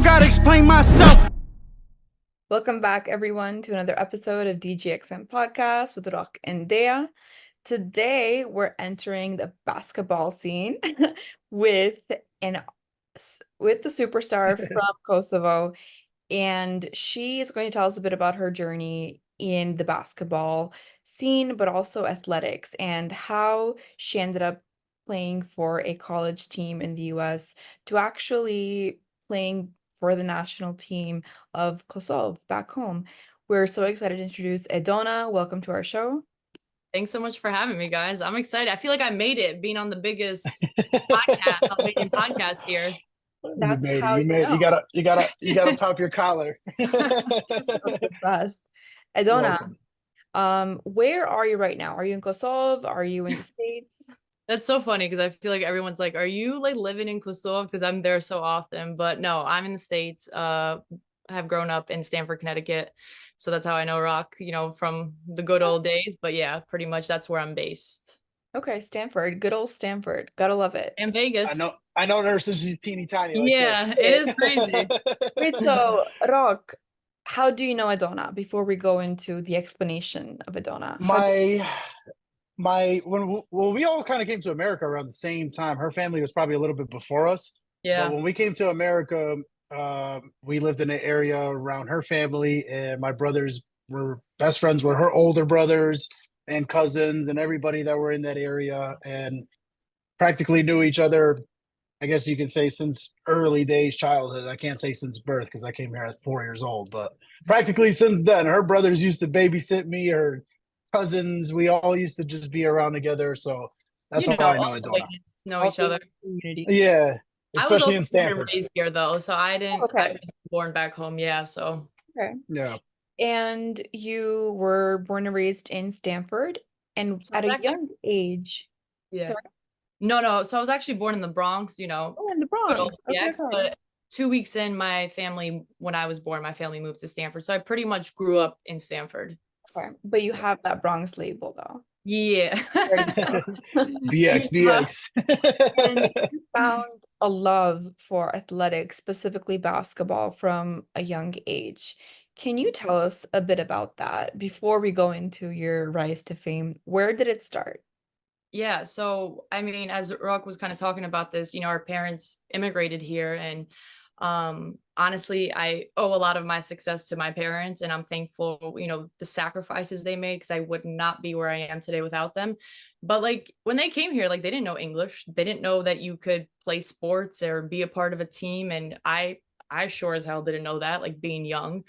don't gotta explain myself. Welcome back, everyone, to another episode of DGXM podcast with Rock and Dea. Today, we're entering the basketball scene with an with the superstar from Kosovo, and she is going to tell us a bit about her journey in the basketball scene, but also athletics and how she ended up playing for a college team in the US to actually playing for the national team of Kosovo back home. We're so excited to introduce Edona. Welcome to our show. Thanks so much for having me, guys. I'm excited. I feel like I made it being on the biggest podcast, Albanian podcast here. You That's made it. how You you made it. know. You gotta pop your collar. This is the best. Edona, Welcome. where are you right now? Are you in Kosovo? Are you in the States? That's so funny because I feel like everyone's like, "Are you like living in Kosova?" Because I'm there so often. But no, I'm in the States. I have grown up in Stamford, Connecticut, so that's how I know rock, from the good old days. But yeah, pretty much that's where I'm based. Okay, Stanford, good old Stanford. Gotta love it. And I Vegas. know. I know her since she's teeny tiny like Yeah, this. it is crazy. Wait, so Rock, how do you know Edona before we go into the explanation of Edona? How do my my when we all kind of came to America around the same time. Her family was probably a little bit before us, but Yeah. when we came to America, we lived in an area around her family, and my brothers were best friends with her older brothers and cousins and everybody that were in that area, and practically knew each other. I guess you could say since early days, childhood. I can't say since birth because I came here at 4 years old, but practically since then. Her brothers used to babysit me. Her cousins, we all used to just be around together. So that's how I know All the Edona. Vegas know each also other. community? Yeah, I was especially also in born and Stanford. raised here though, so I Okay, was born back home, yeah. So okay. Yeah, And you were born and raised in Stanford, and so I at was a actually young age, yeah. sorry, No, so I was actually born in the Bronx, oh, in the good Bronx. old Okay, DX, okay. but 2 weeks in, when I was born, my family moved to Stanford. So I pretty much grew up in Stanford. Okay. But you have that Bronx label though. Yeah. Very Bronx. BX Yeah. BX. And you found a love for athletics, specifically basketball, from a young age. Can you tell us a bit about that before we go into your rise to fame? Where did it start? Yeah, so I mean, as Rock was kind of talking about this, our parents immigrated here, and honestly, I owe a lot of my success to my parents, and I'm thankful, the sacrifices they made because I would not be where I am today without them. But like when they came here, like they didn't know English, they didn't know that you could play sports or be a part of a team, and I sure as hell didn't know that, like being young.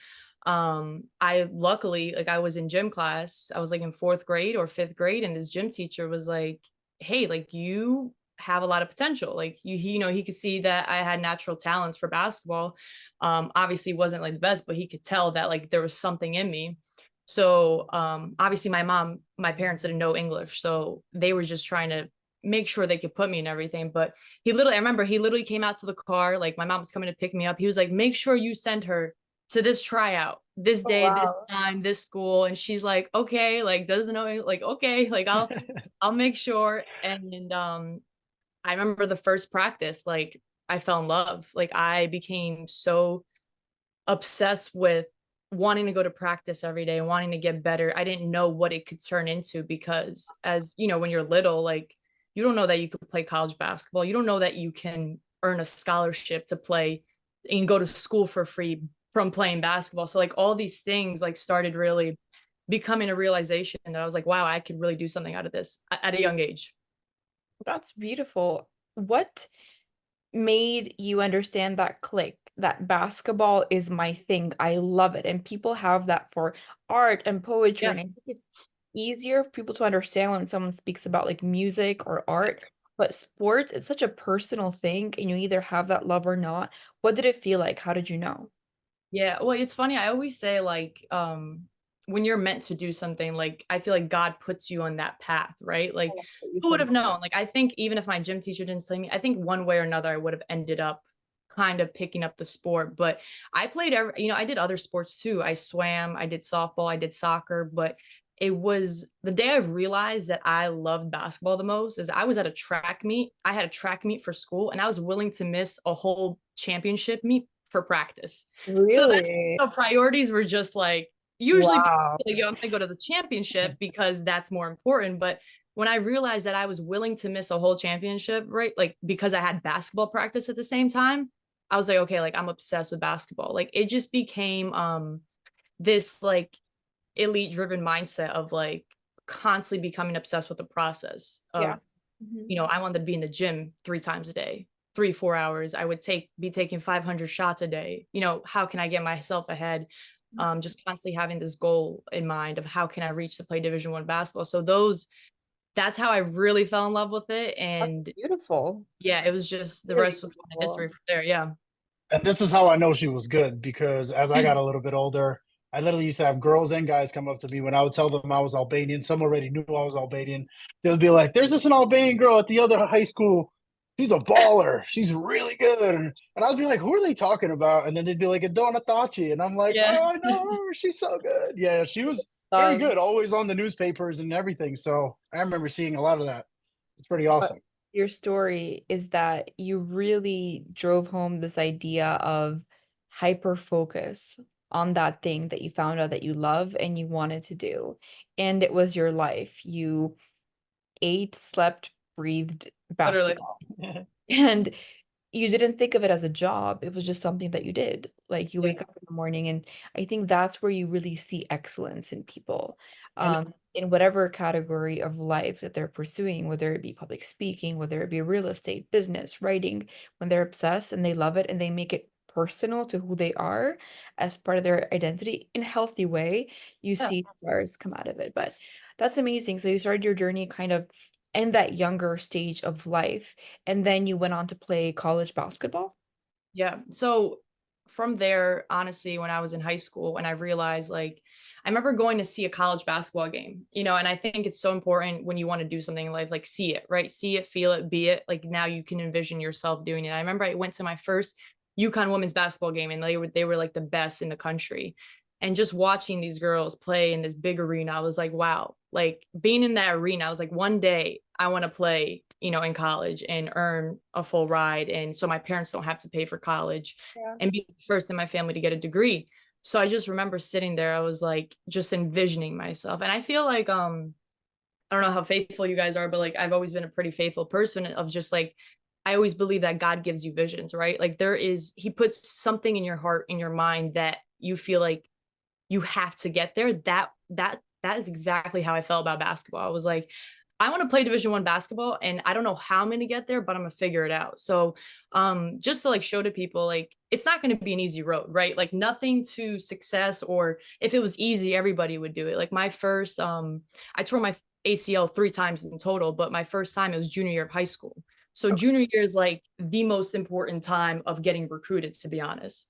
I luckily, like I was in gym class, I was like in fourth grade or fifth grade, and this gym teacher was like, hey, like you have a lot of potential, like he could see that I had natural talents for basketball. Obviously wasn't like the best, but he could tell that like there was something in me. So obviously my parents didn't know English, so they were just trying to make sure they could put me in everything. But I remember he literally came out to the car, like my mom was coming to pick me up, he was like, make sure you send her to this tryout this Oh, day, this wow. time, this school. And she's like, okay, like doesn't know, like, okay, like I'll make sure. And I remember the first practice, like I fell in love. Like I became so obsessed with wanting to go to practice every day, wanting to get better. I didn't know what it could turn into because, as you know, when you're little, like you don't know that you could play college basketball. You don't know that you can earn a scholarship to play and go to school for free from playing basketball. So like all these things like started really becoming a realization that I was like, wow, I could really do something out of this at a young age. That's beautiful. What made you understand that click, that basketball is my thing? I love it. And people have that for art and poetry. Yeah. And I think it's easier for people to understand when someone speaks about like music or art. But sports, it's such a personal thing, and you either have that love or not. What did it feel like? How did you know? Yeah, well, it's funny. I always say like when you're meant to do something, like I feel like God puts you on that path, right? I Like love that you who would said have known? Like I think even if my gym teacher didn't tell me, I think one way or another I would have ended up kind of picking up the sport. But I played I did other sports too. I swam, I did softball, I did soccer, but it was the day I realized that I loved basketball the most is I was at a track meet. I had a track meet for school and I was willing to miss a whole championship meet for practice. So that's Really? the priorities were just like, usually people Wow. are like, yo, I'm gonna go to the championship because that's more important. But when I realized that I was willing to miss a whole championship, right? Like because I had basketball practice at the same time, I was like, okay, like I'm obsessed with basketball. Like it just became this like elite driven mindset of like constantly becoming obsessed with the process Yeah. of, you know, I wanted to be in the gym 3 times a day, 3 4 hours. I would be taking 500 shots a day. You know, how can I get myself ahead? Just constantly having this goal in mind of how can I reach to play Division 1 basketball. So that's how I really fell in love with it. That's And beautiful. yeah, it was just the Really rest was history beautiful. from there. Yeah. And this is how I know she was good, because as I got a little bit older, I literally used to have girls and guys come up to me when I would tell them I was Albanian. Some already knew I was Albanian. They would be like, "There's this an Albanian girl at the other high school. She's a baller. She's really good." And I'd be like, "Who are they talking about?" And then they'd be like, "Edona Thaqi." And I'm like, Yeah. "Oh, I know her. She's so good." Yeah, she was very Love. good, always on the newspapers and everything. So I remember seeing a lot of that. It's pretty awesome. Your story is that you really drove home this idea of hyper focus on that thing that you found out that you love and you wanted to do. And it was your life. You ate, slept, breathed Literally. basketball. And you didn't think of it as a job. It was just something that you did. Like you Yeah. wake up in the morning, and I think that's where you really see excellence in people, And in whatever category of life that they're pursuing, whether it be public speaking, whether it be real estate, business, writing, when they're obsessed and they love it and they make it personal to who they are as part of their identity in a healthy way, you Yeah. see stars come out of it. But that's amazing. So you started your journey kind of in that younger stage of life. And then you went on to play college basketball? Yeah. So from there, honestly, when I was in high school and I realized like I remember going to see a college basketball game, you know, and I think it's so important when you want to do something in life, like see it, right? See it, feel it, be it. Like now you can envision yourself doing it. I remember I went to my first UConn women's basketball game and they were like the best in the country. And just watching these girls play in this big arena, I was like, wow, like being in that arena, I was like, one day I want to play, you know, in college and earn a full ride. And so my parents don't have to pay for college Yeah. and be the first in my family to get a degree. So I just remember sitting there, I was like, just envisioning myself. And I feel like, I don't know how faithful you guys are, but like I've always been a pretty faithful person of just like, I always believe that God gives you visions, right? Like he puts something in your heart, in your mind that you feel like you have to get there. That is exactly how I felt about basketball. I was like, I want to play Division 1 basketball and I don't know how I'm going to get there, but I'm going to figure it out. So just to like show to people, like it's not going to be an easy road, right? Like nothing to success, or if it was easy, everybody would do it. Like my first, I tore my ACL 3 times in total, but my first time it was junior year of high school. So Okay. junior year is like the most important time of getting recruited, to be honest.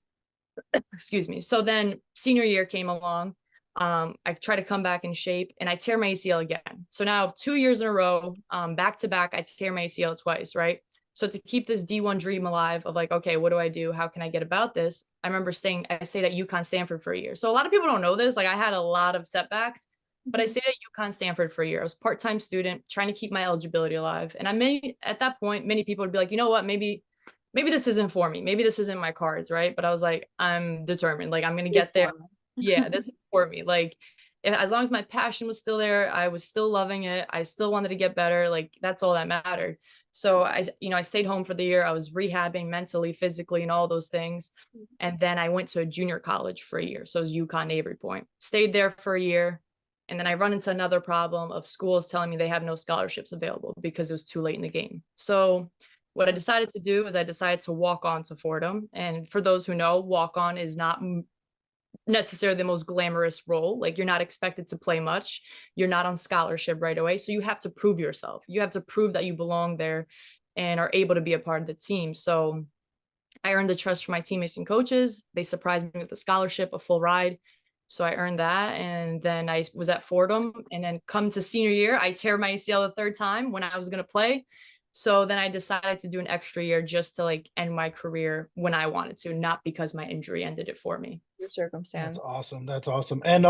Excuse me. So then senior year came along. I try to come back in shape and I tear my ACL again. So now 2 years in a row, back to back, I tear my ACL twice, right? So to keep this D1 dream alive of like, okay, what do I do? How can I get about this? I remember I stayed at UConn Stanford for a year. So a lot of people don't know this. Like I had a lot of setbacks, but I Mhm. stayed at UConn Stanford for a year. I was part-time student trying to keep my eligibility alive. And at that point, many people would be like, you know what, maybe this isn't for me. Maybe this isn't my cards, right? But I was like, I'm determined. Like I'm gonna This get there. one. Yeah, this is for me. Like as long as my passion was still there, I was still loving it. I still wanted to get better. Like that's all that mattered. So I stayed home for the year. I was rehabbing mentally, physically, and all those things. And then I went to a junior college for a year. So it was UConn Avery Point. Stayed there for a year. And then I run into another problem of schools telling me they have no scholarships available because it was too late in the game. So what I decided to do is I decided to walk on to Fordham. And for those who know, walk on is not necessarily the most glamorous role. Like you're not expected to play much. You're not on scholarship right away. So you have to prove yourself. You have to prove that you belong there and are able to be a part of the team. So I earned the trust from my teammates and coaches. They surprised me with a scholarship, a full ride. So I earned that. And then I was at Fordham. And then come to senior year, I tear my ACL the third time when I was going to play. So then I decided to do an extra year just to like end my career when I wanted to, not because my injury ended it for me. Your that's circumstance. awesome. That's awesome. And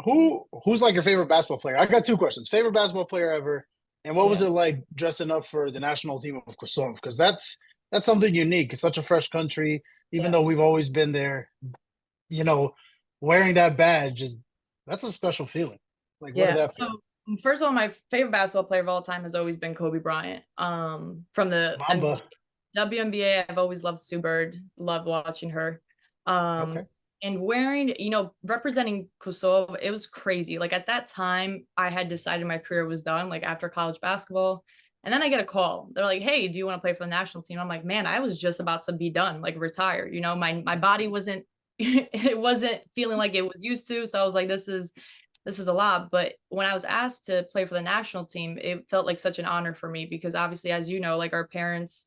who's like your favorite basketball player? I got two questions. Favorite basketball player ever, and what was Yeah. it like dressing up for the national team of Kosova? Because that's something unique. It's such a fresh country, even Yeah. though we've always been there. You know, wearing that badge is that's a special feeling. Like, what did Yeah. that feel? So first of all, my favorite basketball player of all time has always been Kobe Bryant. From the Mamba. WNBA, I've always loved Sue Bird, loved watching her. Um, Okay. and wearing, representing Kosova, it was crazy. Like at that time, I had decided my career was done, like after college basketball. And then I get a call. They're like, "Hey, do you want to play for the national team?" I'm like, "Man, I was just about to be done, like retire. My body wasn't it wasn't feeling like it was used to. So I was like, this is a lot." But when I was asked to play for the national team, it felt like such an honor for me because obviously, as you know, like our parents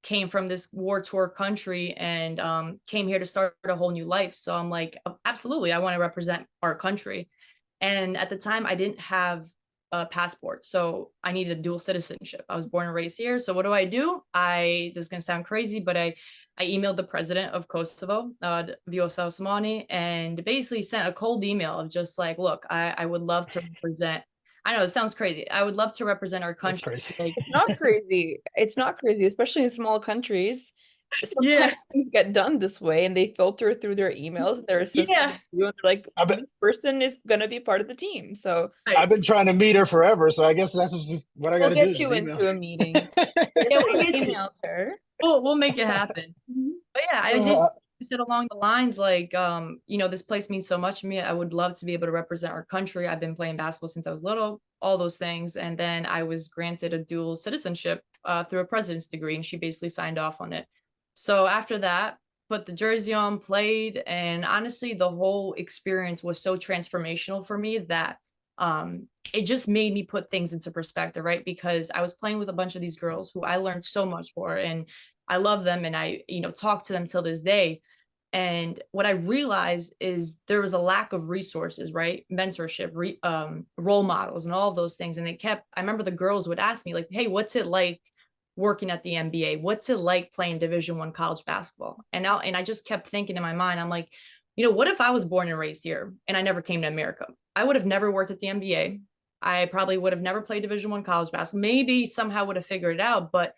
came from this war torn country and came here to start a whole new life. So I'm like, absolutely, I want to represent our country. And at the time, I didn't have a passport, so I needed a dual citizenship. I was born and raised here. So what do? This is gonna sound crazy, but I emailed the president of Kosovo, Vjosa Osmani, and basically sent a cold email of just like, look, I would love to represent. I know it sounds crazy. I would love to represent our That's country. crazy. Like, It's not crazy. It's not crazy, especially in small countries. yeah, Sometimes things get done this way and they filter through their emails and their assistant yeah, and they're like, I've been this person is gonna be part of the team. So right. I've been trying to meet her forever, so I guess that's just what I got we'll to do. get Just you email. into a meeting. Yeah, Just we'll get you. email her. We'll make it happen. But yeah, I just Uh, said along the lines like, this place means so much to me. I would love to be able to represent our country. I've been playing basketball since I was little, all those things. And then I was granted a dual citizenship through a president's degree, and she basically signed off on it. So after that, put the jersey on, played, and honestly, the whole experience was so transformational for me that it just made me put things into perspective, right? Because I was playing with a bunch of these girls who I learned so much for, and I love them, and I, talk to them till this day. And what I realized is there was a lack of resources, right? Mentorship, role models, and all of those things. And I remember the girls would ask me, like, "Hey, what's it like working at the NBA? What's it like playing Division I college basketball?" And I just kept thinking in my mind, I'm like, what if I was born and raised here and I never came to America? I would have never worked at the NBA. I probably would have never played Division I college basketball. Maybe somehow would have figured it out, but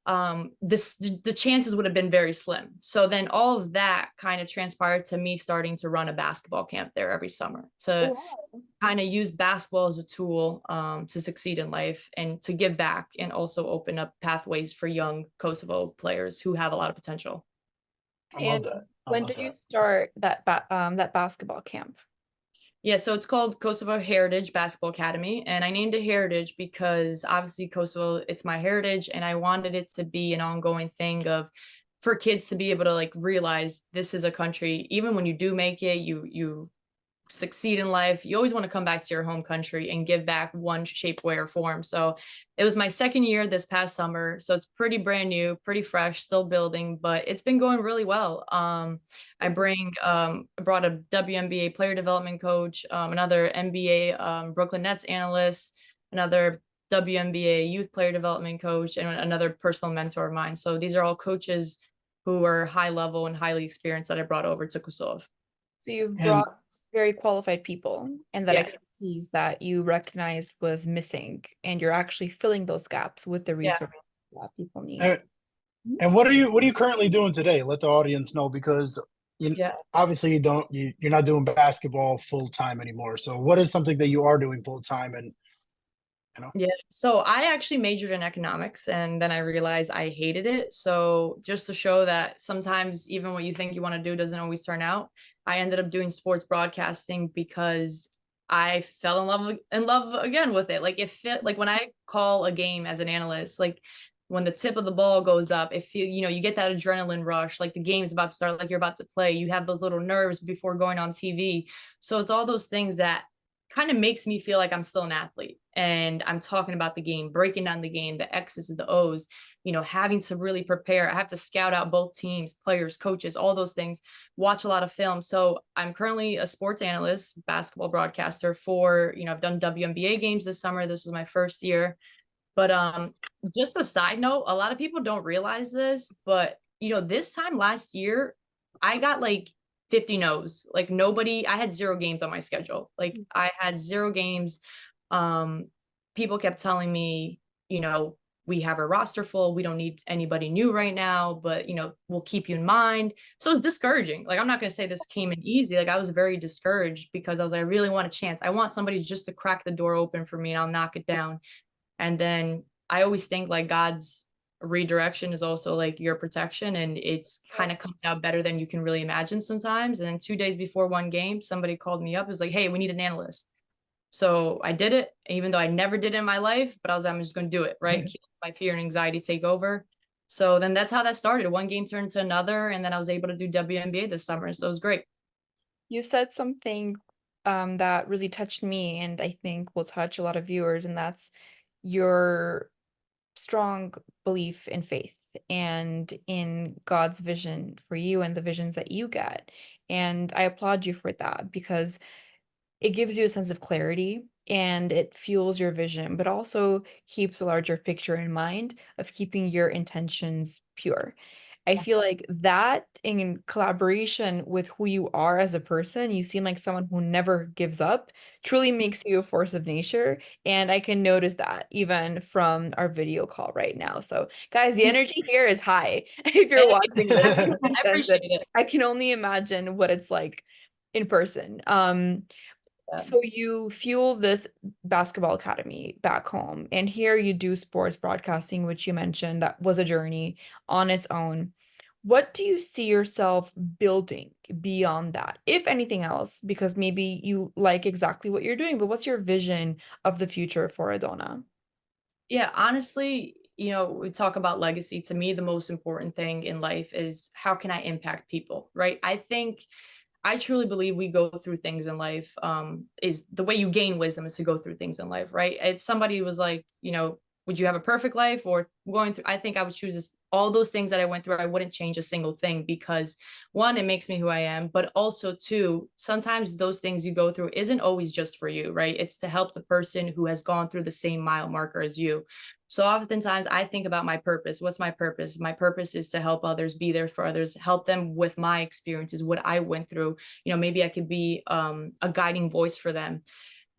the chances would have been very slim. So then all of that kind of transpired to me starting to run a basketball camp there every summer to Oh, kind of use basketball as a tool to succeed in life and to give back and also open up pathways for young Kosovo players who have a lot of potential. I love and that. I when love did you that. start that basketball camp? Yeah, so it's called Kosovo Heritage Basketball Academy, and I named it Heritage because obviously Kosovo, it's my heritage, and I wanted it to be an ongoing thing of for kids to be able to like realize this is a country. Even when you do make it, you succeed in life, you always want to come back to your home country and give back one shape, way, or form. So it was my second year this past summer. So it's pretty brand new, pretty fresh, still building, but it's been going really well. Brought a WNBA player development coach, another NBA Brooklyn Nets analyst, another WNBA youth player development coach, and another personal mentor of mine. So these are all coaches who are high level and highly experienced that I brought over to Kosovo. So you've And brought very qualified people and that Yeah. expertise that you recognized was missing, and you're actually filling those gaps with the Yeah. resources that people need. and and what are you currently doing today? Let the audience know because Yeah. obviously you're not doing basketball full time anymore. So what is something that you are doing full time and you know? Yeah. So I actually majored in economics and then I realized I hated it. So just to show that sometimes even what you think you want to do doesn't always turn out, I ended up doing sports broadcasting because I fell in love again with it. Like it fit like when I call a game as an analyst, like when the tip of the ball goes up, it feel you get that adrenaline rush, like the game's about to start, like you're about to play. You have those little nerves before going on TV. So it's all those things that kind of makes me feel like I'm still an athlete and I'm talking about the game, breaking down the game, the X's and the O's, having to really prepare. I have to scout out both teams, players, coaches, all those things, watch a lot of film. So I'm currently a sports analyst, basketball broadcaster for, I've done WNBA games this summer. This was my first year. But just a side note, a lot of people don't realize this, but this time last year, I got like 50 no's. Like nobody, I had 0 games on my schedule. Like I had 0 games. Um, People kept telling me, you know, we have our roster full. We don't need anybody new right now, but we'll keep you in mind. So it's discouraging. Like, I'm not going to say this came in easy. Like, I was very discouraged because I was like, I really want a chance. I want somebody just to crack the door open for me and I'll knock it down. And then I always think like God's redirection is also like your protection, and it's kind of comes out better than you can really imagine sometimes. And then 2 days before one game, somebody called me up. It was like, hey, we need an analyst. So I did it, even though I never did it in my life, but I'm just going to do it, right? Keep my fear and anxiety take over. So then that's how that started. One game turned to another, and then I was able to do WNBA this summer. So it was great. You said something that really touched me, and I think will touch a lot of viewers, and that's your strong belief in faith and in God's vision for you and the visions that you get. And I applaud you for that because it gives you a sense of clarity and it fuels your vision, but also keeps a larger picture in mind of keeping your intentions pure. I feel like that in collaboration with who you are as a person, you seem like someone who never gives up, truly makes you a force of nature. And I can notice that even from our video call right now. So, guys, the energy here is high. If you're watching this, you can I sense appreciate it. it. I can only imagine what it's like in person. Yeah. So you fuel this basketball academy back home, and here you do sports broadcasting, which you mentioned that was a journey on its own. What do you see yourself building beyond that, if anything else? Because maybe you like exactly what you're doing, but what's your vision of the future for Edona? Yeah, honestly, we talk about legacy. To me, the most important thing in life is how can I impact people, right? I truly believe we go through things in life. Is the way you gain wisdom is to go through things in life, right? If somebody was like, would you have a perfect life or going through, I think I would choose this, all those things that I went through. I wouldn't change a single thing because one, it makes me who I am, but also two, sometimes those things you go through isn't always just for you, right? It's to help the person who has gone through the same mile marker as you. So oftentimes I think about my purpose. What's my purpose? My purpose is to help others, be there for others, help them with my experiences, what I went through. Maybe I could be a guiding voice for them.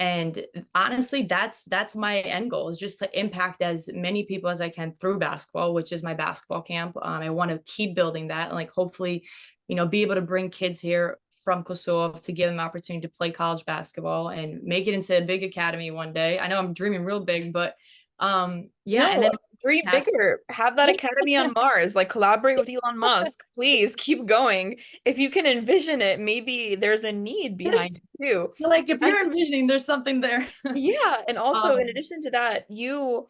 And honestly, that's my end goal, is just to impact as many people as I can through basketball, which is my basketball camp. I want to keep building that and like hopefully, be able to bring kids here from Kosova to give them an opportunity to play college basketball and make it into a big academy one day. I know I'm dreaming real big, but yeah, and No, then dream bigger. Have that academy on Mars, like collaborate with Elon Musk. Please keep going. If you can envision it, maybe there's a need behind it too. like if And you're envisioning, there's something there. yeah, and also in um, addition to that, you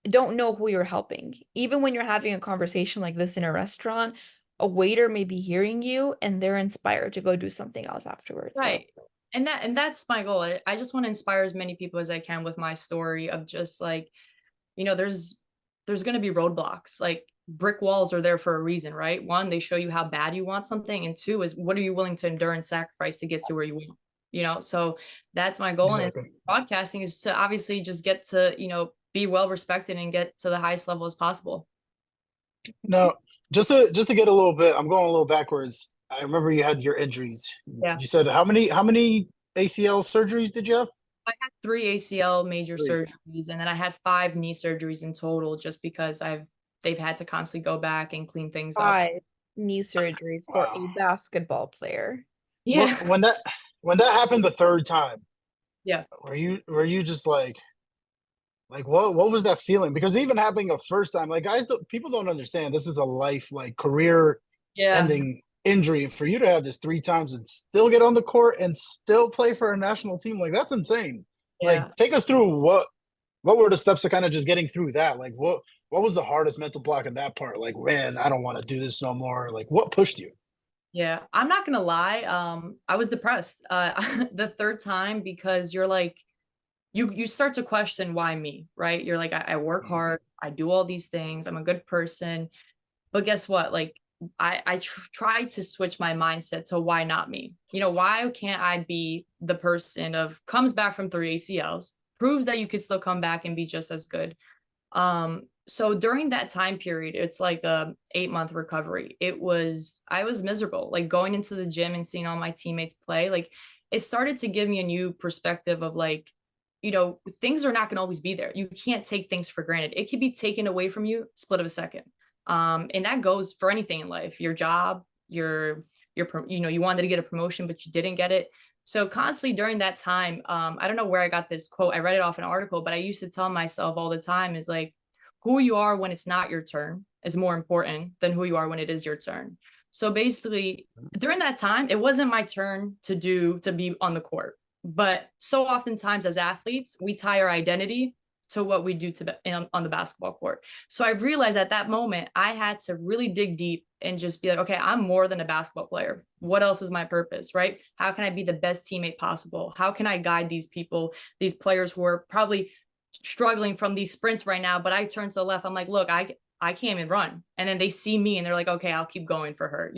don't know who you're helping. Even when you're having a conversation like this in a restaurant, a waiter may be hearing you and they're inspired to go do something else afterwards. So right. And that's my goal. I just want to inspire as many people as I can with my story of just like, there's going to be roadblocks. Like brick walls are there for a reason, right? One, they show you how bad you want something, and two is what are you willing to endure and sacrifice to get to where you want. So that's my goal. And Exactly. podcasting is to obviously just get to be well respected and get to the highest level as possible. Now, just to get a little bit, I'm going a little backwards. I remember you had your injuries. Yeah, You said how many ACL surgeries did you have? I had 3 ACL major Three. surgeries, and then I had 5 knee surgeries in total, just because they've had to constantly go back and clean things up. 5 knee surgeries for Wow. a basketball player. Yeah, When that happened the third time, yeah, were you just like what was that feeling? Because even happening a first time, like guys, people don't understand. This is a life like career yeah, ending injury. For you to have this three times and still get on the court and still play for a national team, like that's insane. Like yeah. take us through what were the steps to kind of just getting through that? Like what was the hardest mental block in that part? Like, man, I don't want to do this no more. Like what pushed you? Yeah, I'm not gonna lie. I was depressed the third time because you're like you start to question why me, right? You're like, I work hard, I do all these things, I'm a good person, but guess what? Like I try to switch my mindset to why not me? Why can't I be the person of comes back from 3 ACLs, proves that you could still come back and be just as good? So during that time period, it's like a 8 month recovery. I was miserable, like going into the gym and seeing all my teammates play. Like it started to give me a new perspective of like, things are not going to always be there. You can't take things for granted. It can be taken away from you split of a second. And that goes for anything in life, your job, you wanted to get a promotion, but you didn't get it. So constantly during that time, I don't know where I got this quote. I read it off an article, but I used to tell myself all the time is like, who you are when it's not your turn is more important than who you are when it is your turn. So basically during that time, it wasn't my turn to be on the court. But so oftentimes as athletes, we tie our identity to what we do on the basketball court. So I realized at that moment, I had to really dig deep and just be like, okay, I'm more than a basketball player. What else is my purpose, right? How can I be the best teammate possible? How can I guide these people, these players who are probably struggling from these sprints right now, but I turn to the left, I'm like, look, I can't even run. And then they see me and they're like, okay, I'll keep going for her,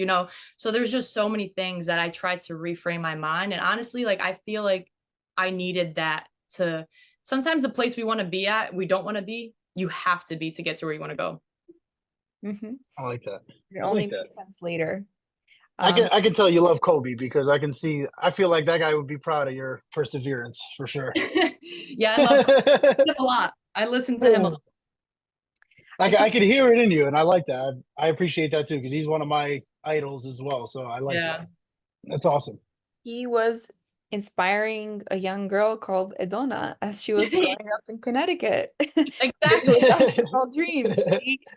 So there's just so many things that I tried to reframe my mind. And honestly, like, I feel like I needed that to sometimes the place we want to be at, we don't want to be, you have to be to get to where you want to go. Mm-hmm. I like that. It only makes sense later. I can tell you love Kobe because I feel like that guy would be proud of your perseverance for sure. Yeah, I love him a lot. I listen to him a lot. I could hear it in you, and I like that. I appreciate that too because he's one of my idols as well. So I like that. That's awesome. He was inspiring a young girl called Edona as she was growing up in Connecticut. Exactly. All dreams.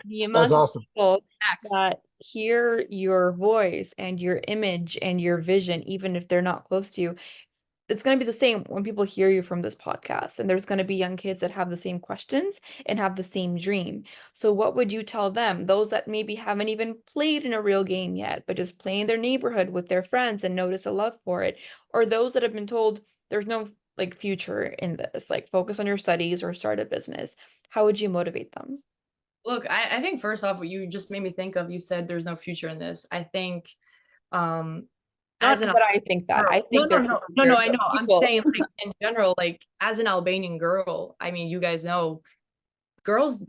The amount That's of awesome. people that hear your voice and your image and your vision, even if they're not close to you, it's going to be the same when people hear you from this podcast. And there's going to be young kids that have the same questions and have the same dream. So what would you tell them? Those that maybe haven't even played in a real game yet, but just play in their neighborhood with their friends and notice a love for it. Or those that have been told there's no like future in this, like focus on your studies or start a business. How would you motivate them? Look, I think first off, what you just made me think of, you said there's no future in this. I think Not that I think that. I think no, I know. I'm saying like in general, like as an Albanian girl, I mean, you guys know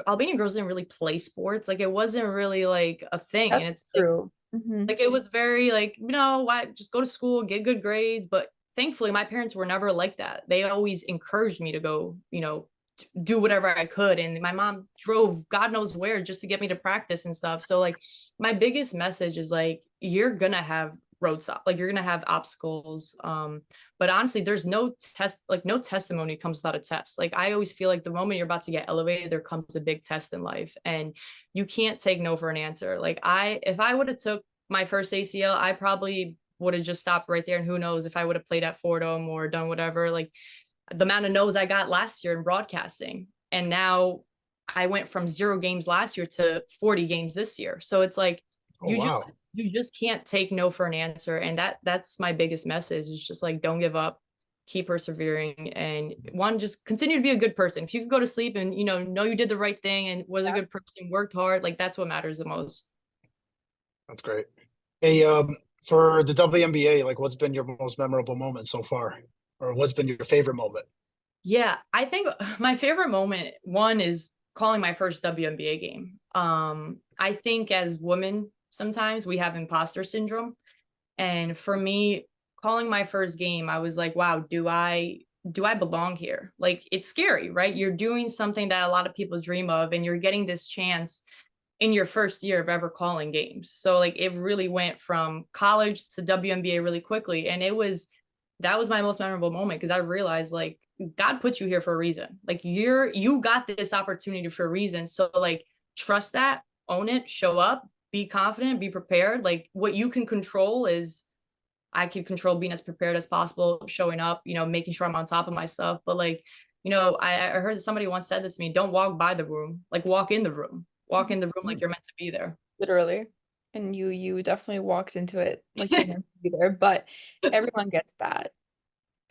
Albanian girls didn't really play sports. Like it wasn't really like a thing. That's and it's true. like it was very like, why just go to school, get good grades. But thankfully my parents were never like that. They always encouraged me to go, do whatever I could. And my mom drove God knows where just to get me to practice and stuff. So like my biggest message is like, you're gonna have roadstop, like you're gonna have obstacles. But honestly, there's no testimony comes without a test. Like I always feel like the moment you're about to get elevated, there comes a big test in life, and you can't take no for an answer. Like if I would have took my first ACL, I probably would have just stopped right there. And who knows if I would have played at Fordham or done whatever. Like the amount of no's I got last year in broadcasting, and now I went from 0 games last year to 40 games this year. So it's like you just can't take no for an answer. And that's my biggest message is just like, don't give up, keep persevering, and just continue to be a good person. If you could go to sleep and, know you did the right thing and was a good person, worked hard, like that's what matters the most. That's great. Hey, for the WNBA, like what's been your most memorable moment so far? Or what's been your favorite moment? Yeah, I think my favorite moment, one, is calling my first WNBA game. I think as women, sometimes we have imposter syndrome. And for me, calling my first game, I was like, wow, do I belong here? Like, it's scary, right? You're doing something that a lot of people dream of, and you're getting this chance in your first year of ever calling games. So like it really went from college to WNBA really quickly. And that was my most memorable moment because I realized like God put you here for a reason. Like you got this opportunity for a reason. So like trust that, own it, show up, be confident, be prepared. Like what you can control is I can control being as prepared as possible, showing up, making sure I'm on top of my stuff. But like, I heard somebody once said this to me, don't walk by the room, like walk in the room. Walk in the room like you're meant to be there. Literally. And you definitely walked into it like you're meant to be there. But everyone gets that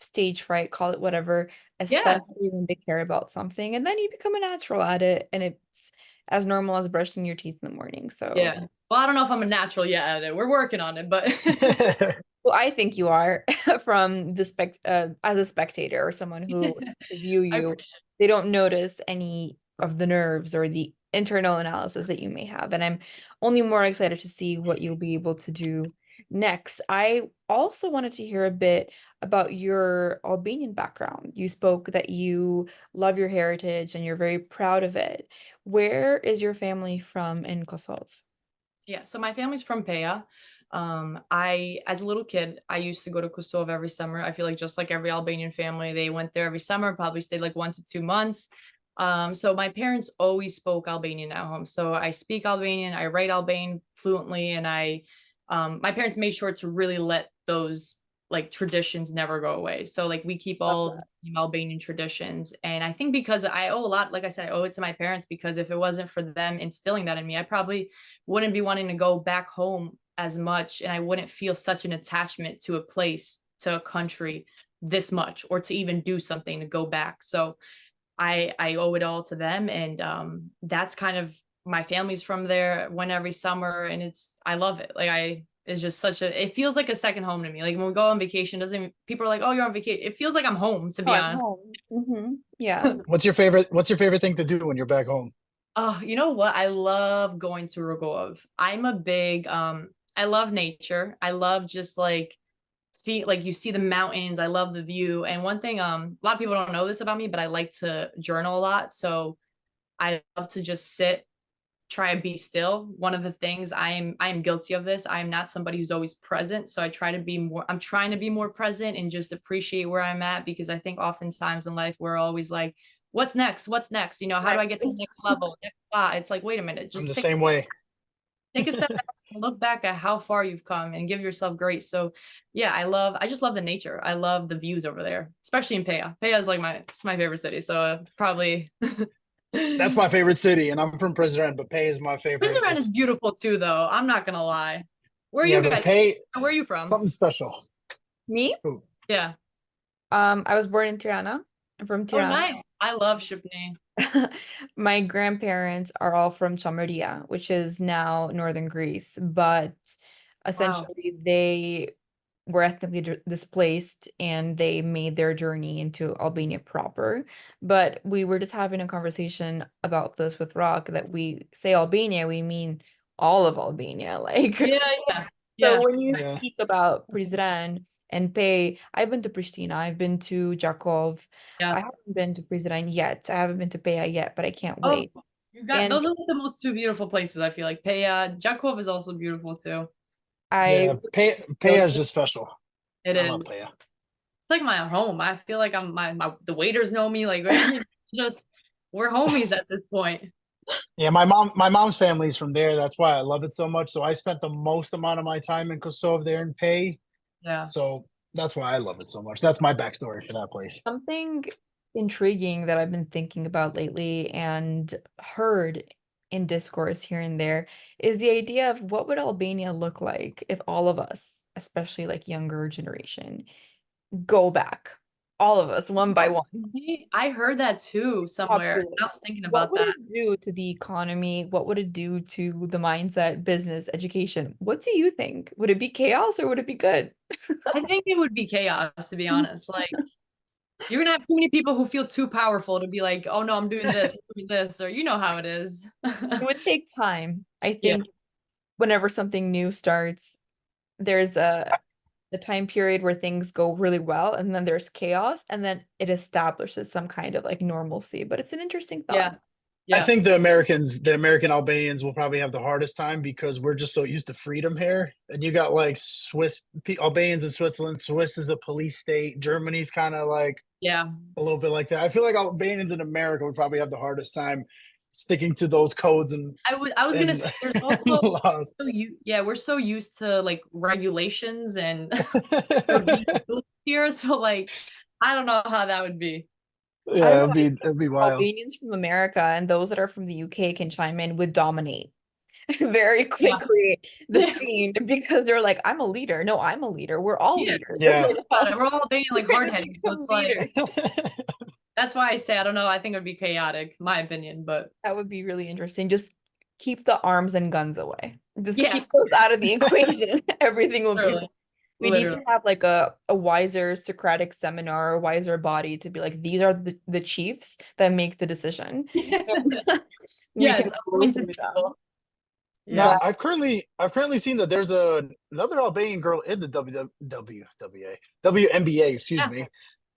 stage fright, call it whatever, especially when they care about something. And then you become a natural at it. And it's as normal as brushing your teeth in the morning. So yeah. Well, I don't know if I'm a natural yet at it. We're working on it, but well, I think you are from the as a spectator or someone who view you, they don't notice any of the nerves or the internal analysis that you may have. And I'm only more excited to see what you'll be able to do Next, I also wanted to hear a bit about your Albanian background. You spoke that you love your heritage and you're very proud of it. Where is your family from in Kosovo? Yeah, so my family's from Peja. As a little kid, I used to go to Kosova every summer. I feel like just like every Albanian family, they went there every summer, probably stayed like 1 to 2 months. So my parents always spoke Albanian at home. So I speak Albanian, I write Albanian fluently, and my parents made sure to really let those like traditions never go away. So like we keep Love all that. the Albanian traditions. And I think because I owe a lot, like I said, I owe it to my parents because if it wasn't for them instilling that in me, I probably wouldn't be wanting to go back home as much and I wouldn't feel such an attachment to a place, to a country this much, or to even do something to go back. So I owe it all to them. And that's kind of my family's from there, went every summer, and I love it. Like it's just it feels like a second home to me. Like when we go on vacation, doesn't people are like, oh, you're on vacation. It feels like I'm home, to Oh, be I'm honest. home. Yeah. What's your favorite thing to do when you're back home? Oh, you know what? I love going to Rogov. I'm a big I love nature. I love just like feel like you see the mountains. I love the view. And one thing a lot of people don't know this about me, but I like to journal a lot. So I love to just sit, try and be still. One of the things I am guilty of this. I am not somebody who's always present. So I'm trying to be more present and just appreciate where I'm at, because I think oftentimes in life we're always like, what's next? What's next? How do I get Next. to the next level? Next spot? It's like, wait a minute, I'm just the same way. take a step back and look back at how far you've come and give yourself grace. So yeah, I just love the nature. I love the views over there, especially in Peja. Peja is like it's my favorite city. So probably That's my favorite city, and I'm from President, but Pay is my favorite. Prizren is It's beautiful too, though. I'm not gonna lie. Where are yeah, you but guys? Pay Where are you from? something special. Me? Ooh. Yeah. I was born in Tirana. I'm from Oh, Tirana. nice. I love Shipney. My grandparents are all from Chameria, which is now northern Greece, but Wow. essentially they were ethnically displaced and they made their journey into Albania proper. But we were just having a conversation about this with Rock that we say Albania, we mean all of Albania. Like, Yeah, yeah, so yeah, when you Yeah, speak about Prizren and Pej, I've been to Pristina, I've been to Jakov. yeah. I haven't been to Prizren yet. I haven't been to Peja yet, but I can't Oh, wait. you got And those are like the most two beautiful places, I feel like. Peja, Jakov is also beautiful too. I yeah. really Pay go is to, just special. It I love is. Pay. It's like my home. I feel like the waiters know me. Like just we're homies at this point. Yeah, my mom's family is from there. That's why I love it so much. So I spent the most amount of my time in Kosovo there in Pay. Yeah. So that's why I love it so much. That's my backstory for that place. something intriguing that I've been thinking about lately and heard in discourse here and there is the idea of what would Albania look like if all of us, especially like younger generation, go back, all of us, one by one. I heard that too somewhere. Populate. I was thinking What about would that. it do to the economy? What would it do to the mindset, business, education? What do you think? Would it be chaos or would it be good? I think it would be chaos, to be honest. Like you're gonna have too many people who feel too powerful to be like, oh no, I'm doing this, or you know how it is. It would take time. I Yeah. think whenever something new starts, there's a time period where things go really well, and then there's chaos, and then it establishes some kind of like normalcy. But it's an interesting thought. Yeah. I Yeah. think the American Albanians will probably have the hardest time because we're just so used to freedom here. And you got like Albanians in Switzerland. Swiss is a police state. Germany's kind of like Yeah. a little bit like that. I feel like Albanians in America would probably have the hardest time sticking to those codes and I was gonna and, say there's and also laws. yeah, we're so used to like regulations and being here. So like I don't know how that would be. I don't Yeah, know. I think it'd be wild. Albanians from America and those that are from the UK can chime in would dominate very Yeah. quickly the scene because they're like, I'm a leader. No, I'm a leader. We're all Yeah. leaders. Yeah. We're all being like We're hard gonna headed. So become it's like leaders. that's why I say I don't know. I think it would be chaotic, my opinion. But That would be really interesting. Just keep the arms and guns away. Just yes, keep those out of the equation. Everything will be. literally. We need Literally. to have like a wiser Socratic seminar, a wiser body to be like, these are the chiefs that make the decision. We can Yes, go appointed through them. people. Now Yeah. I've currently seen that there's another Albanian girl in the WNBA, excuse Yeah. me,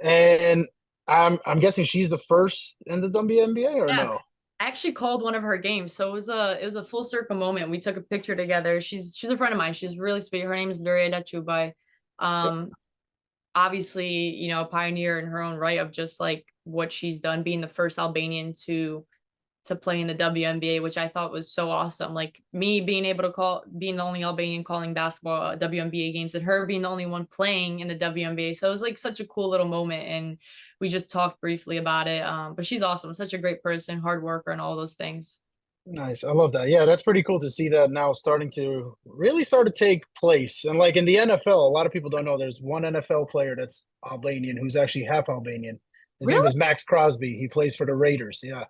and I'm guessing she's the first in the WNBA or Yeah. no? I actually called one of her games, so it was a full circle moment. We took a picture together. She's a friend of mine. She's really sweet. Her name is Lureda Chubai. Um, Obviously, a pioneer in her own right of just like what she's done, being the first Albanian to play in the WNBA, which I thought was so awesome. Like me being able to being the only Albanian calling basketball WNBA games, and her being the only one playing in the WNBA. So it was like such a cool little moment, and we just talked briefly about it. But she's awesome, such a great person, hard worker, and all those things. Nice. I love that. Yeah, that's pretty cool to see that now starting to really start to take place. And like in the NFL, a lot of people don't know there's one NFL player that's Albanian who's actually half Albanian. His name Really? is Max Crosby. He plays for the Raiders. Yeah.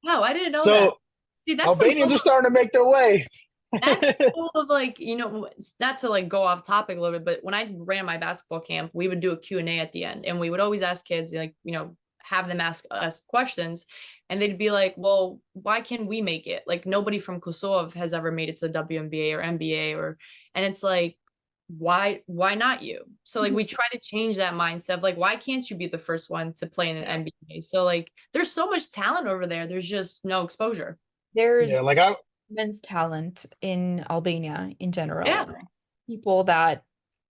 Wow, I didn't know that. So See, that's like Albanians are starting to make their way. that's cool of like, not to like go off topic a little bit, but when I ran my basketball camp, we would do a Q&A at the end, and we would always ask kids like, have them ask us questions, and they'd be like, well, why can we make it? Like nobody from Kosova has ever made it to the WNBA or NBA and it's like, why not you? So like we try to change that mindset of like, why can't you be the first one to play in an NBA? So like there's so much talent over there. There's just no exposure. Yeah, There's like I immense talent in Albania in Yeah. general. People that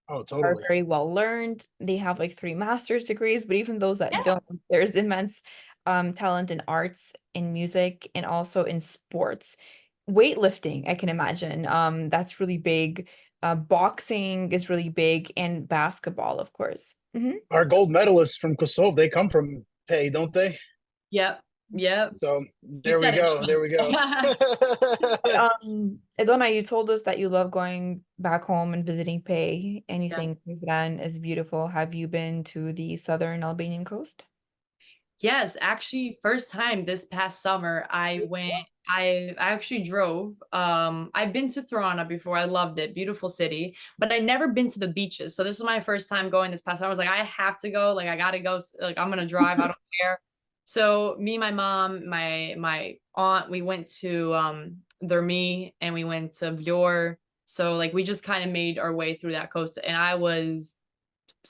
oh are totally. very well learned. They have like 3 master's degrees, but even those that Yeah. don't, there's immense talent in arts, in music, and also in sports. Weightlifting, I can imagine. That's really big. Boxing is really big, and basketball, of course. Our gold medalists from Kosovo, they come from pay, don't they? Yep. Yep. So You there we said it. go. There we go. Edona, you told us that you love going back home and visiting Pei, and you Yeah. think Prizren is beautiful. Have you been to the southern Albanian coast? Yes, actually, first time this past summer, I actually drove. I've been to Tirana before. I loved it. Beautiful city, but I never been to the beaches. So this is my first time going this past summer. I was like, I have to go. Like, I gotta go. Like, I'm gonna drive. I don't care. So me, my mom, my aunt, we went to Durmi and we went to Vlor. So like we just kind of made our way through that coast, and I was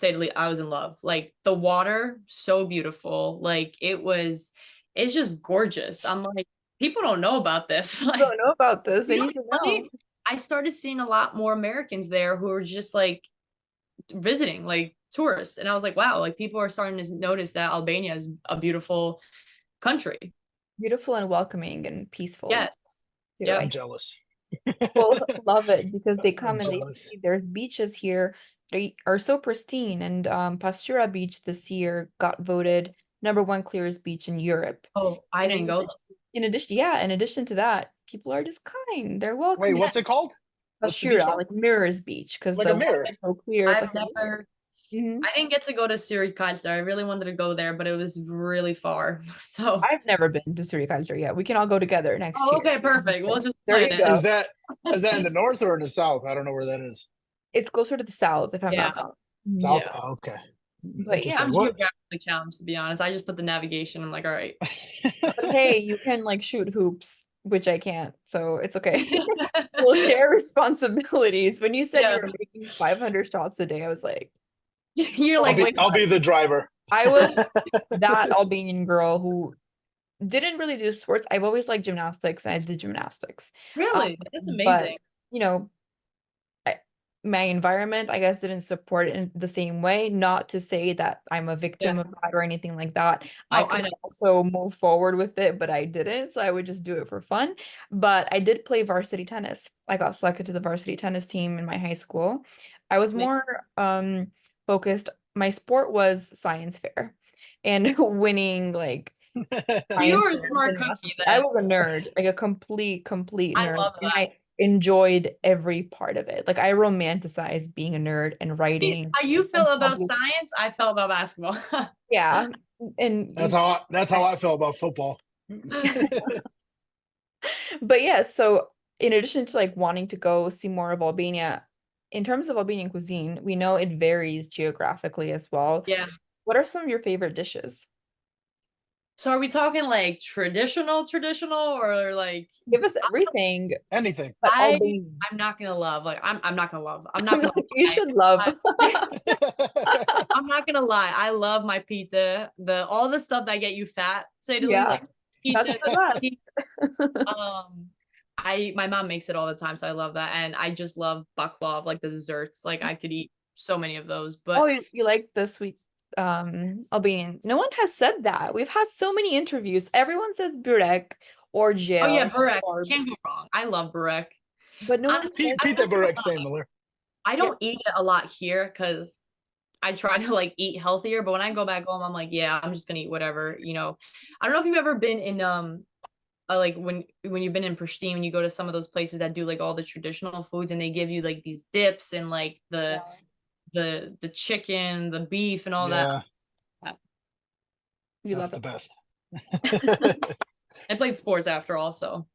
in love. Like the water, so beautiful. Like it's just gorgeous. I'm like, people don't know about this. I Like, don't know about this. They need what's to know. funny? I started seeing a lot more Americans there who are just like visiting, like tourists. And I was like, wow, like people are starting to notice that Albania is a beautiful country. Beautiful and welcoming and peaceful Yes. too. Yep. I'm jealous. People love it because they I'm come and they jealous. see there's beaches here. They are so pristine. And Pastura Beach this year got voted #1 clearest beach in Europe. Oh, I And didn't go. in addition to that, people are just kind. They're Wait, welcoming. Yeah. what's it called? What's the beach Pastura, called? like Mirrors Beach, because Like the a water mirror. is so clear. It's I've like a mirror. never Mhm. I didn't get to go to Surikalta. I really wanted to go there, but it was really far. So, I've never been to Surrey Culture yet. We can all go together next oh, year. okay, perfect. We'll just There plan you it. go. Is that in the north or in the south? I don't know where that is. It's closer to the south, if I'm Yeah, not wrong. Mhm. South. yeah. Oh, okay. But yeah, I'm Interesting. What? geographically challenged, to be honest. I just put the navigation. I'm like, all right. but hey, you can like shoot hoops, which I can't, so it's okay. We'll share responsibilities. When you said you Yeah. were making 500 shots a day, I was like, You're oh like, my wait, I'll God. be the driver. I was that Albanian girl who didn't really do sports. I've always liked gymnastics, and I did gymnastics. Um, really? That's but amazing. you know, I, my environment, I guess, didn't support it in the same way. Not to say that I'm a Yeah. victim of that or anything like that. I Oh, I could know. also move forward with it, but I didn't. So I would just do it for fun. But I did play varsity tennis. I got selected to the varsity tennis team in my high school. I was more focused. My sport was science fair and winning like So you science were a fairs smart and cookie I then. was a nerd, like a complete I nerd. love And that. I enjoyed every part of it. Like I romanticized being a nerd and writing How you and feel about public. science, I felt about basketball. Yeah. And That's how I feel about football. but yeah, so in addition to like wanting to go see more of Albania, in terms of Albanian cuisine, we know it varies geographically as well. Yeah. What are some of your favorite dishes? So are we talking like traditional, or like Give us everything, Anything. but I Albanian. I'm not gonna love like I'm not gonna love. I'm I'm not not, gonna you lie. should love. I'm not gonna lie. I love my pita. The all the stuff that get you fat, say the least, Yeah, like that's pita. the best. Um, my mom makes it all the time, so I love that. And I just love baklava, like the desserts. Like I could eat so many of those. Oh, But you like the sweet Albanian. No one has said that. We've had so many interviews. Everyone says burek or oh yeah, jail burek. or, Can't go wrong. I love burek. but no one Honestly, says, Pita Barek's similar. I yeah, don't eat it a lot here because I try to like eat healthier. But when I go back home, I'm like, yeah, I'm just gonna eat whatever. I don't know if you've ever been in like when you've been in Pristine, when you go to some of those places that do like all the traditional foods and they give you like these dips and like the yeah, the chicken, the beef, and all that. Yeah, you that's love the best. it. I played sports after also.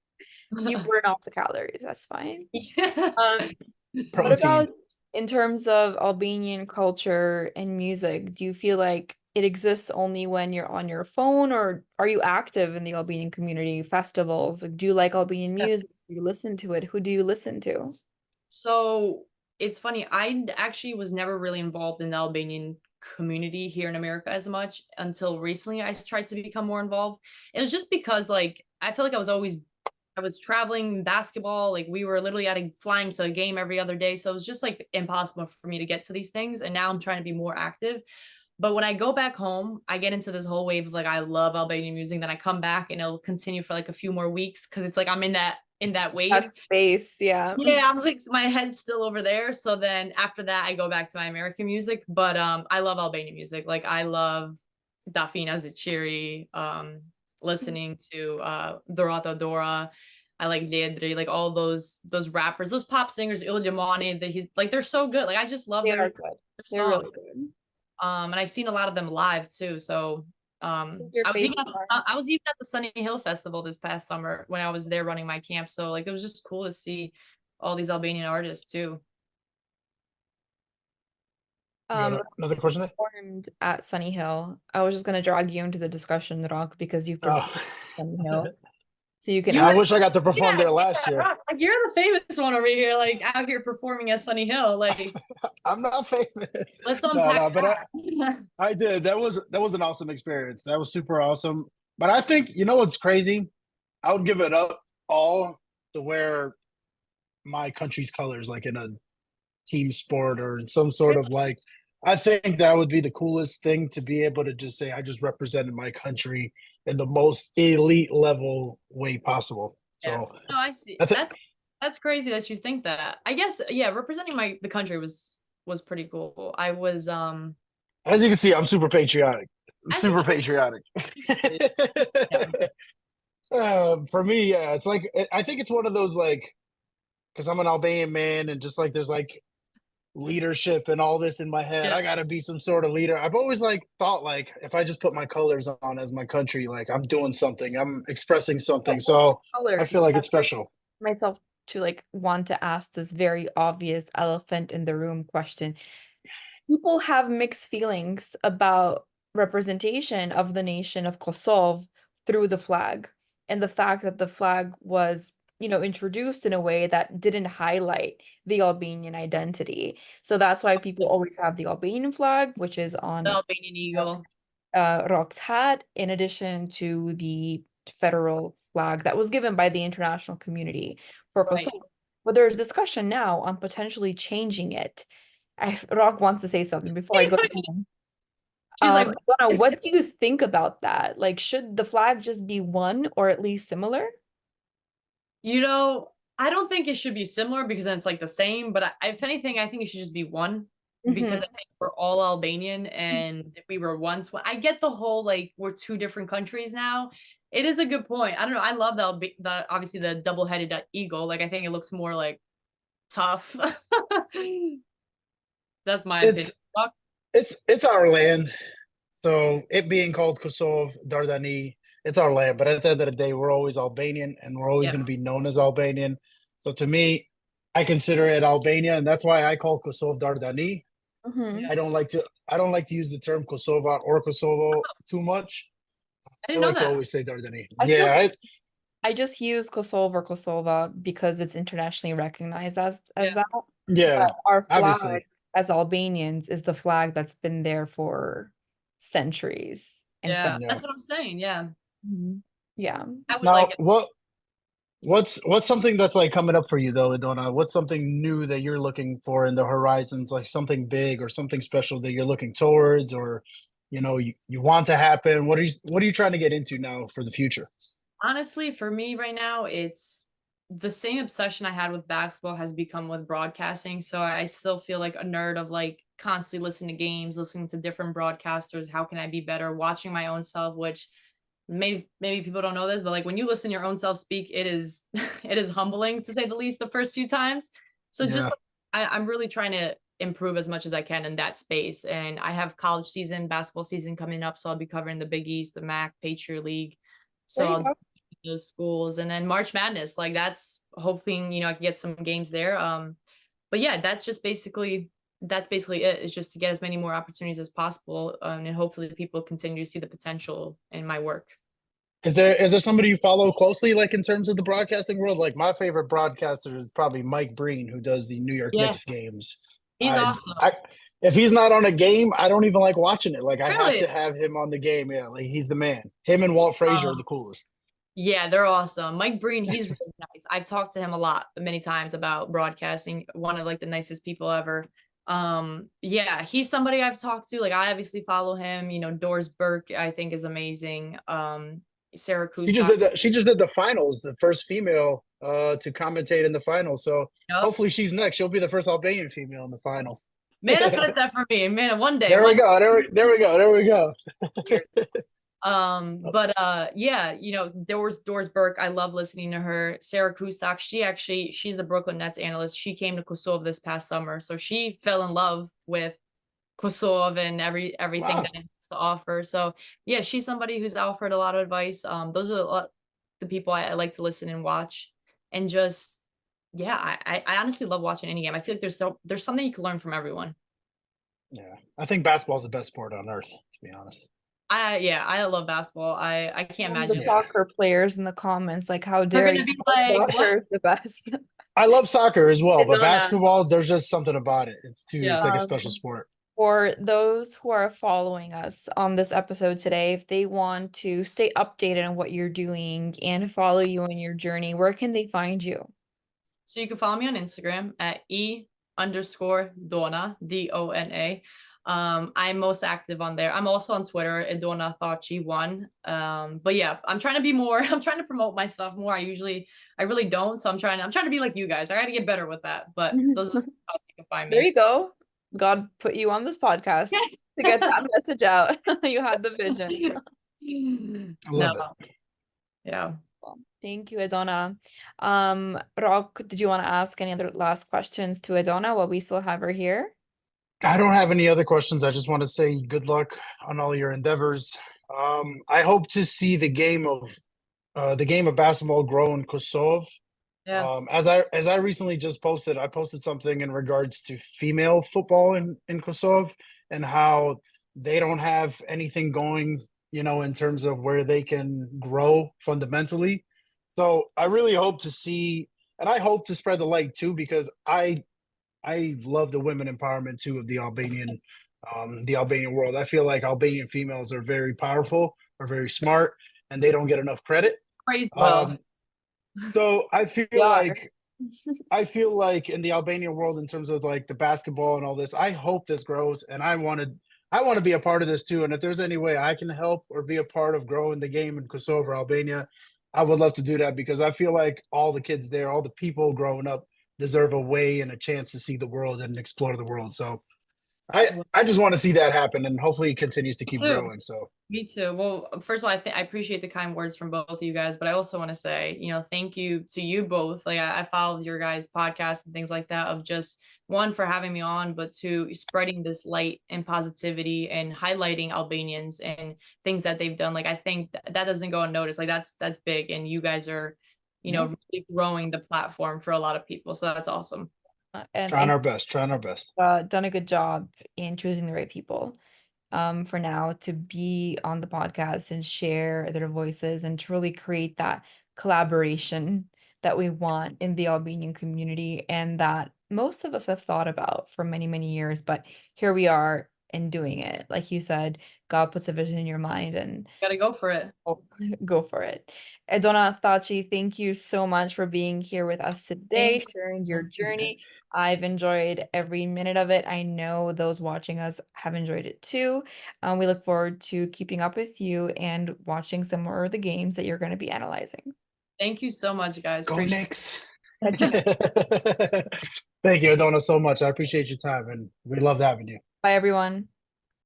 You burn off the calories. That's fine. Yeah. Um, what Protein. about in terms of Albanian culture and music? Do you feel like it exists only when you're on your phone, or are you active in the Albanian community, festivals? Like, do you like Albanian music? Do you listen to it? Who do you listen to? So it's funny. I actually was never really involved in the Albanian community here in America as much until recently. I tried to become more involved. It was just because like I feel like I was traveling basketball. Like we were literally flying to a game every other day. So it was just like impossible for me to get to these things. And now I'm trying to be more active. But when I go back home, I get into this whole wave of like I love Albanian music. Then I come back and it'll continue for like a few more weeks because it's like I'm in that wave. That space, yeah. Yeah, I'm like my head's still over there. So then after that, I go back to my American music. But I love Albanian music. Like I love Dafina Ziciri, listening to Dorata Dora. I like Ledri, like all those rappers, those pop singers, Iljamani, that he's like they're so good. Like I just love They are their good. They're songs. really good. And I've seen a lot of them live too. So Who's your favorite one? I was even at the Sunny Hill Festival this past summer when I was there running my camp. So like it was just cool to see all these Albanian artists too. You got another question there? Performed at Sunny Hill. I was just gonna drag you into the discussion, Rock, because you've performed Oh. at Sunny Hill. So you can You I were ask. wish I got to perform yeah, there last year. right. Like you're the famous one over here, like out here performing at Sunny Hill. Like I'm not famous. let's No, unpack no, but that. I did. That was an awesome experience. That was super awesome. But I think you know what's crazy? I would give it up all to wear my country's colors, like in a team sport or in some sort of like. I think that would be the coolest thing to be able to just say I just represented my country in the most elite level way possible. Yeah. So No, I see. I think That's crazy that you think that. I guess yeah, representing the country was pretty cool. I was as you can see, I'm super patriotic. I'm as you super patriotic. should. Yeah. For me, yeah, it's like I think it's one of those like because I'm an Albanian man and just like there's like leadership and all this in my head. Yeah. I gotta be some sort of leader. I've always like thought like if I just put my colors on as my country, like I'm doing something, I'm expressing something. So I feel Colors. like it's That brings special. myself to like want to ask this very obvious elephant in the room question. People have mixed feelings about representation of the nation of Kosovo through the flag and the fact that the flag was, introduced in a way that didn't highlight the Albanian identity. So that's why people always have the Albanian flag, which is The on Albanian Eagle. Rock's hat, in addition to the federal flag that was given by the international community for Right. Kosovo. But there's discussion now on potentially changing it. Rock wants to say something before I go to him. She's like, Donna, what do you think about that? Like, should the flag just be one or at least similar? I don't think it should be similar because then it's like the same, but if anything, I think it should just be one because I think we're all Albanian and if we were once one. I get the whole like we're two different countries now. It is a good point. I don't know. I love the obviously the double-headed eagle. Like I think it looks more like tough. That's my opinion. It's it's our land. So it being called Kosovo, Dardani, it's our land. But at the end of the day, we're always Albanian and we're always Yeah. going to be known as Albanian. So to me, I consider it Albania, and that's why I call Kosovo Dardani. Mhm. I don't like to use the term Kosova or Kosovo too much. I I didn't know like to that. always say Dardani. I feel Yeah, I just use Kosovo or Kosova because it's internationally recognized as Yeah. that. yeah, But our flag obviously. as Albanians is the flag that's been there for centuries and Yeah. Yeah. That's what I'm saying. Yeah. Mhm. Yeah. I would like Now, it. what's something that's like coming up for you though, Edona? What's something new that you're looking for in the horizons, like something big or something special that you're looking towards, or you want to happen? What are you trying to get into now for the future? Honestly, for me right now, it's the same obsession I had with basketball has become with broadcasting. So I still feel like a nerd of like constantly listening to games, listening to different broadcasters. How can I be better? Watching my own self, which maybe people don't know this, but like when you listen to your own self speak, it is it is humbling to say the least the first few times. So just Yeah. I'm really trying to improve as much as I can in that space. And I have college season, basketball season coming up, so I'll be covering the Big East, the MAC, Patriot League. There So you I'll go. those schools, and then March Madness, like that's hoping I can get some games there. But yeah, that's basically it. Is just to get as many more opportunities as possible, and hopefully people continue to see the potential in my work. Is there somebody you follow closely, like in terms of the broadcasting world? Like my favorite broadcaster is probably Mike Breen, who does the New York Yeah, Knicks games. he's I, awesome. I, if he's not on a game, I don't even like watching it. Like I have Really? to have him on the game. Yeah, like he's the man. Him and Walt Frazier are the coolest. Yeah, they're awesome. Mike Breen, he's really nice. I've talked to him a lot, many times about broadcasting. One of like the nicest people ever. Yeah, he's somebody I've talked to. Like I obviously follow him. Doris Burke, I think is amazing. Sarah Kustok. She just did the finals, the first female to commentate in the finals. So Yep. hopefully she's next. She'll be the first Albanian female in the finals. Manifest that for me, man. One day, There we one go. There we go. There we go. year. But yeah, Doris Burke, I love listening to her. Sarah Kustok, she's the Brooklyn Nets analyst. She came to Kosova this past summer, so she fell in love with Kosova and everything Wow. that it has to offer. So yeah, she's somebody who's offered a lot of advice. Those are a lot the people I like to listen and watch, and just yeah, I honestly love watching any game. I feel like there's something you can learn from everyone. Yeah. I think basketball is the best sport on earth, to be honest. I love basketball. I can't And the imagine Yeah. soccer players in the comments, like, how they're dare gonna you? be like, what? Soccer is the best. I love soccer as well, but Edona. basketball, there's just something about it. It's Yeah. like a special sport. For those who are following us on this episode today, if they want to stay updated on what you're doing and follow you on your journey, where can they find you? So you can follow me on Instagram at E_Dona, Dona. I'm most active on there. I'm also on Twitter, Edona Thaqi 1. But yeah, I'm trying to be more, I'm trying to promote my stuff more. I really don't. So I'm trying to be like you guys. I gotta get better with that. But those are the spots you can find There me. you go. God put you on this podcast to get that message out. You had the vision. I No, love it. yeah. Well, thank you, Edona. Rock, did you want to ask any other last questions to Edona while we still have her here? I don't have any other questions. I just want to say good luck on all your endeavors. I hope to see the game of basketball grow in Kosovo. Yeah. As I recently just posted, I posted something in regards to female football in Kosovo and how they don't have anything going, in terms of where they can grow fundamentally. So I really hope to see, and I hope to spread the light too, because I love the women empowerment too of the Albanian world. I feel like Albanian females are very powerful, are very smart, and they don't get enough credit. Praise well. Um, so I feel We are. like I feel like in the Albanian world, in terms of like the basketball and all this, I hope this grows, and I want to be a part of this too. And if there's any way I can help or be a part of growing the game in Kosovo, Albania, I would love to do that because I feel like all the kids there, all the people growing up, deserve a way and a chance to see the world and explore the world. So I just want to see that happen, and hopefully it continues to keep Too. growing. So Me too. Well, first of all, I appreciate the kind words from both of you guys, but I also want to say, thank you to you both. Like I followed your guys' podcasts and things like that of just one for having me on, but two spreading this light and positivity and highlighting Albanians and things that they've done. Like I think that doesn't go unnoticed. Like that's big, and you guys are, yeah, really growing the platform for a lot of people. So that's awesome. And trying our best, trying our best. done a good job in choosing the right people. for now to be on the podcast and share their voices and to really create that collaboration that we want in the Albanian community and that most of us have thought about for many, many years. But here we are and doing it. Like you said, God puts a vision in your mind and Gotta go for it. go for it. Edona, Thaqi, thank you so much for being here with us today, Thanks. sharing your journey. I've enjoyed every minute of it. I know those watching us have enjoyed it too. We look forward to keeping up with you and watching some more of the games that you're going to be analyzing. Thank you so much, guys. Go Appreciate Knicks. Thank you, Edona, so much. I appreciate your time, and we loved having you. Bye, everyone.